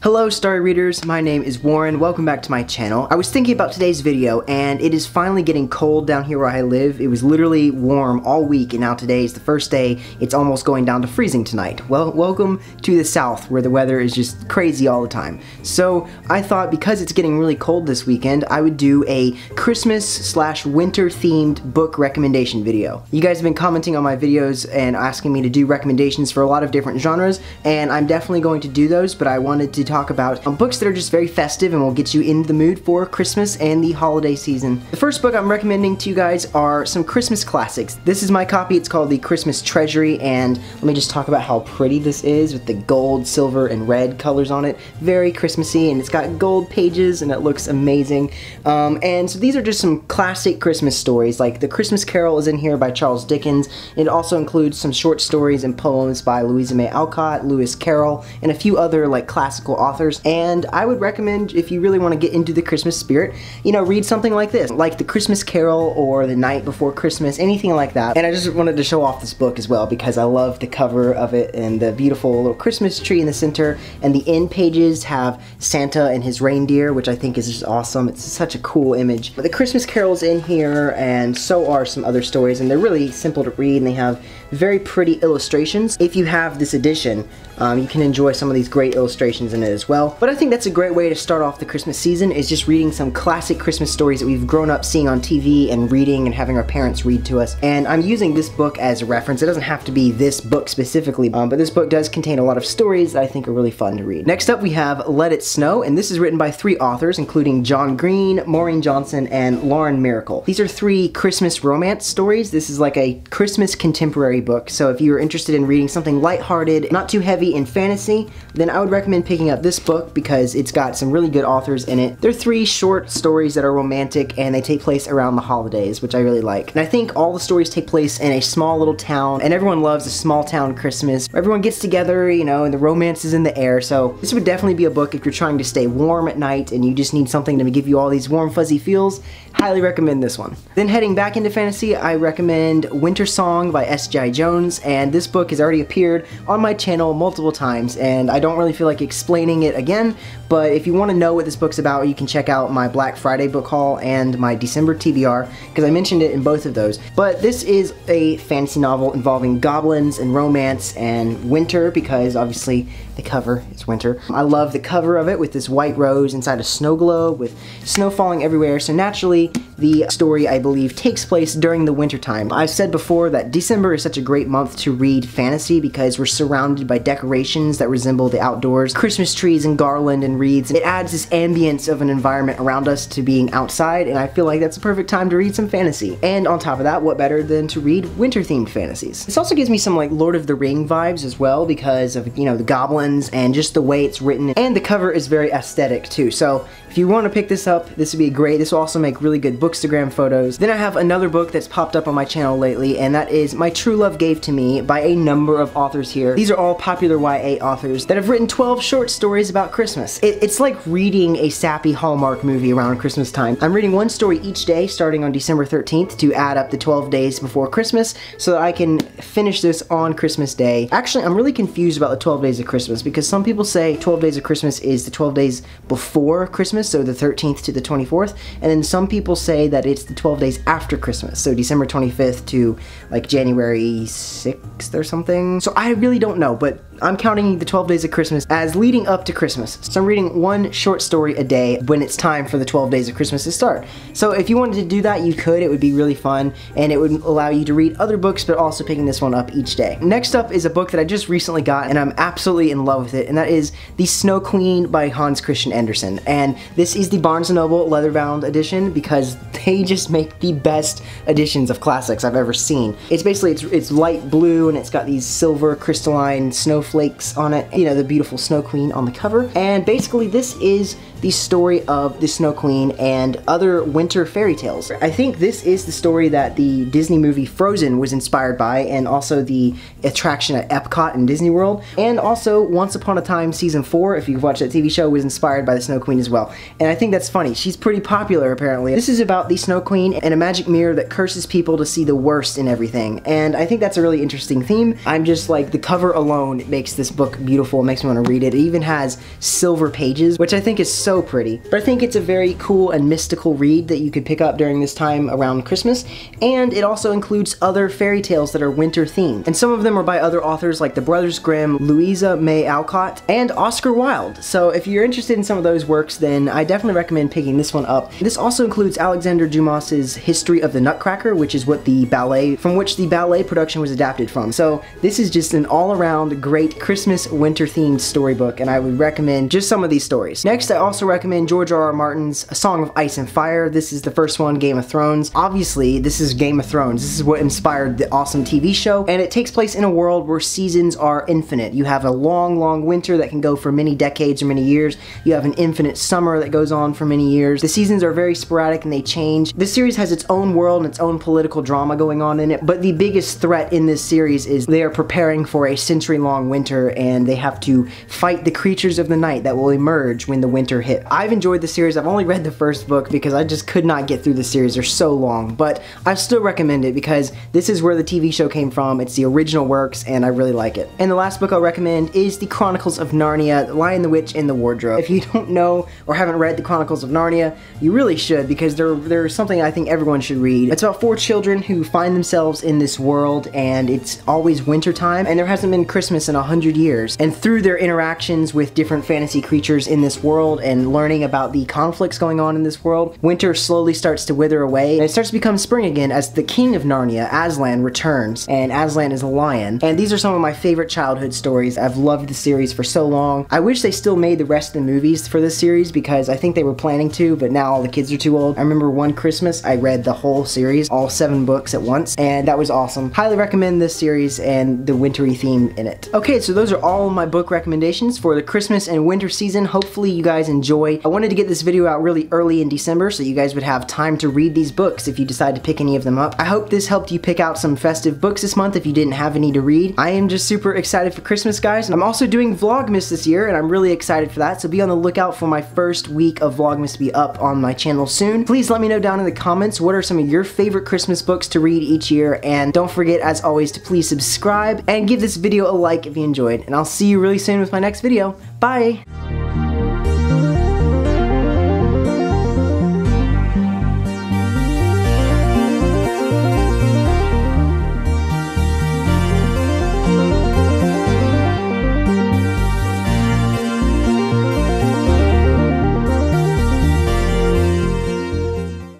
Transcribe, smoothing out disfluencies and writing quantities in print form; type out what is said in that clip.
Hello story readers, my name is Warren, welcome back to my channel. I was thinking about today's video and it is finally getting cold down here where I live. It was literally warm all week and now today is the first day it's almost going down to freezing tonight. Well, welcome to the south where the weather is just crazy all the time. So I thought because it's getting really cold this weekend, I would do a Christmas/winter themed book recommendation video. You guys have been commenting on my videos and asking me to do recommendations for a lot of different genres and I'm definitely going to do those, but I wanted to talk about books that are just very festive and will get you in the mood for Christmas and the holiday season. The first book I'm recommending to you guys are some Christmas classics. This is my copy, it's called The Christmas Treasury, and let me just talk about how pretty this is with the gold, silver, and red colors on it. Very Christmassy, and it's got gold pages and it looks amazing. And so these are just some classic Christmas stories, like The Christmas Carol is in here by Charles Dickens. It also includes some short stories and poems by Louisa May Alcott, Lewis Carroll, and a few other like classical authors, and I would recommend if you really want to get into the Christmas spirit, you know, read something like this, like The Christmas Carol or The Night Before Christmas, anything like that. And I just wanted to show off this book as well because I love the cover of it and the beautiful little Christmas tree in the center, and the end pages have Santa and his reindeer, which I think is just awesome. It's such a cool image. But The Christmas Carol's in here, and so are some other stories, and they're really simple to read, and they have very pretty illustrations. If you have this edition, you can enjoy some of these great illustrations in it as well. But I think that's a great way to start off the Christmas season, is just reading some classic Christmas stories that we've grown up seeing on TV and reading and having our parents read to us. And I'm using this book as a reference. It doesn't have to be this book specifically, but this book does contain a lot of stories that I think are really fun to read. Next up we have Let It Snow, and this is written by 3 authors, including John Green, Maureen Johnson, and Lauren Miracle. These are 3 Christmas romance stories. This is like a Christmas contemporary book, so if you're interested in reading something lighthearted, not too heavy in fantasy, then I would recommend picking up this book because it's got some really good authors in it. They're 3 short stories that are romantic and they take place around the holidays, which I really like. And I think all the stories take place in a small little town, and everyone loves a small town Christmas. Everyone gets together, you know, and the romance is in the air, so this would definitely be a book if you're trying to stay warm at night and you just need something to give you all these warm fuzzy feels. Highly recommend this one. Then heading back into fantasy, I recommend Winter Song by S.J. Jones, and this book has already appeared on my channel multiple times, and I don't really feel like explaining it again, but if you want to know what this book's about, you can check out my Black Friday book haul and my December TBR, because I mentioned it in both of those. But this is a fantasy novel involving goblins and romance and winter, because obviously the cover is winter. I love the cover of it with this white rose inside a snow globe with snow falling everywhere, so naturally the story, I believe, takes place during the winter time. I've said before that December is such a great month to read fantasy because we're surrounded by decorations that resemble the outdoors, Christmas trees and garland and wreaths. It adds this ambience of an environment around us to being outside, and I feel like that's a perfect time to read some fantasy. And on top of that, what better than to read winter-themed fantasies? This also gives me some like Lord of the Ring vibes as well because of, you know, the goblins and just the way it's written, and the cover is very aesthetic too. So if you want to pick this up, this would be great. This will also make really good bookstagram photos. Then I have another book that's popped up on my channel lately, and that is My True Love Gave to Me by a number of authors here. These are all popular YA authors that have written 12 short stories about Christmas. It's like reading a sappy Hallmark movie around Christmas time. I'm reading one story each day starting on December 13th to add up the 12 days before Christmas so that I can finish this on Christmas Day. Actually, I'm really confused about the 12 days of Christmas because some people say 12 days of Christmas is the 12 days before Christmas, so the 13th to the 24th, and then some people say that it's the 12 days after Christmas, so December 25th to like January 6th or something. So I really don't know, but I'm counting the 12 days of Christmas as leading up to Christmas. So I'm reading one short story a day when it's time for the 12 days of Christmas to start. So if you wanted to do that, you could. It would be really fun, and it would allow you to read other books, but also picking this one up each day. Next up is a book that I just recently got, and I'm absolutely in love with it, and that is The Snow Queen by Hans Christian Andersen. And this is the Barnes & Noble leather-bound edition because they just make the best editions of classics I've ever seen. It's basically, it's light blue, and it's got these silver crystalline snowflakes on it, you know, the beautiful Snow Queen on the cover. And basically this is the story of the Snow Queen and other winter fairy tales. I think this is the story that the Disney movie Frozen was inspired by, and also the attraction at Epcot in Disney World, and also Once Upon a Time Season 4, if you've watched that TV show, was inspired by the Snow Queen as well. And I think that's funny. She's pretty popular apparently. This is about the Snow Queen and a magic mirror that curses people to see the worst in everything, and I think that's a really interesting theme. I'm just like, the cover alone makes this book beautiful. It makes me want to read it. It even has silver pages, which I think is so pretty. But I think it's a very cool and mystical read that you could pick up during this time around Christmas, and it also includes other fairy tales that are winter themed. And some of them are by other authors like the Brothers Grimm, Louisa May Alcott, and Oscar Wilde. So if you're interested in some of those works, then I definitely recommend picking this one up. This also includes Alexander Dumas's History of the Nutcracker, which is what the ballet, from which the ballet production was adapted from. So this is just an all-around great Christmas winter themed storybook, and I would recommend just some of these stories. Next, I also recommend George R.R. Martin's A Song of Ice and Fire. This is the first one, Game of Thrones. Obviously, this is Game of Thrones. This is what inspired the awesome TV show, and it takes place in a world where seasons are infinite. You have a long, long winter that can go for many decades or many years. You have an infinite summer that goes on for many years. The seasons are very sporadic and they change. This series has its own world and its own political drama going on in it, but the biggest threat in this series is they are preparing for a century-long winter, and they have to fight the creatures of the night that will emerge when the winter hits. I've enjoyed the series. I've only read the first book because I just could not get through the series. They're so long, but I still recommend it because this is where the TV show came from. It's the original works, and I really like it. And the last book I'll recommend is The Chronicles of Narnia, The Lion, the Witch, and the Wardrobe. If you don't know or haven't read The Chronicles of Narnia, you really should, because they're something I think everyone should read. It's about 4 children who find themselves in this world, and it's always winter time, and there hasn't been Christmas in 100 years. And through their interactions with different fantasy creatures in this world and learning about the conflicts going on in this world, winter slowly starts to wither away, and it starts to become spring again as the king of Narnia, Aslan, returns. And Aslan is a lion. And these are some of my favorite childhood stories. I've loved the series for so long. I wish they still made the rest of the movies for this series, because I think they were planning to, but now all the kids are too old. I remember one Christmas I read the whole series, all 7 books at once, and that was awesome. Highly recommend this series and the wintry theme in it. Okay, so those are all my book recommendations for the Christmas and winter season. Hopefully you guys enjoy. I wanted to get this video out really early in December so you guys would have time to read these books if you decide to pick any of them up. I hope this helped you pick out some festive books this month if you didn't have any to read. I am just super excited for Christmas, guys. I'm also doing Vlogmas this year, and I'm really excited for that, so be on the lookout for my first week of Vlogmas to be up on my channel soon. Please let me know down in the comments what are some of your favorite Christmas books to read each year, and don't forget, as always, to please subscribe and give this video a like if you enjoyed, and I'll see you really soon with my next video. Bye!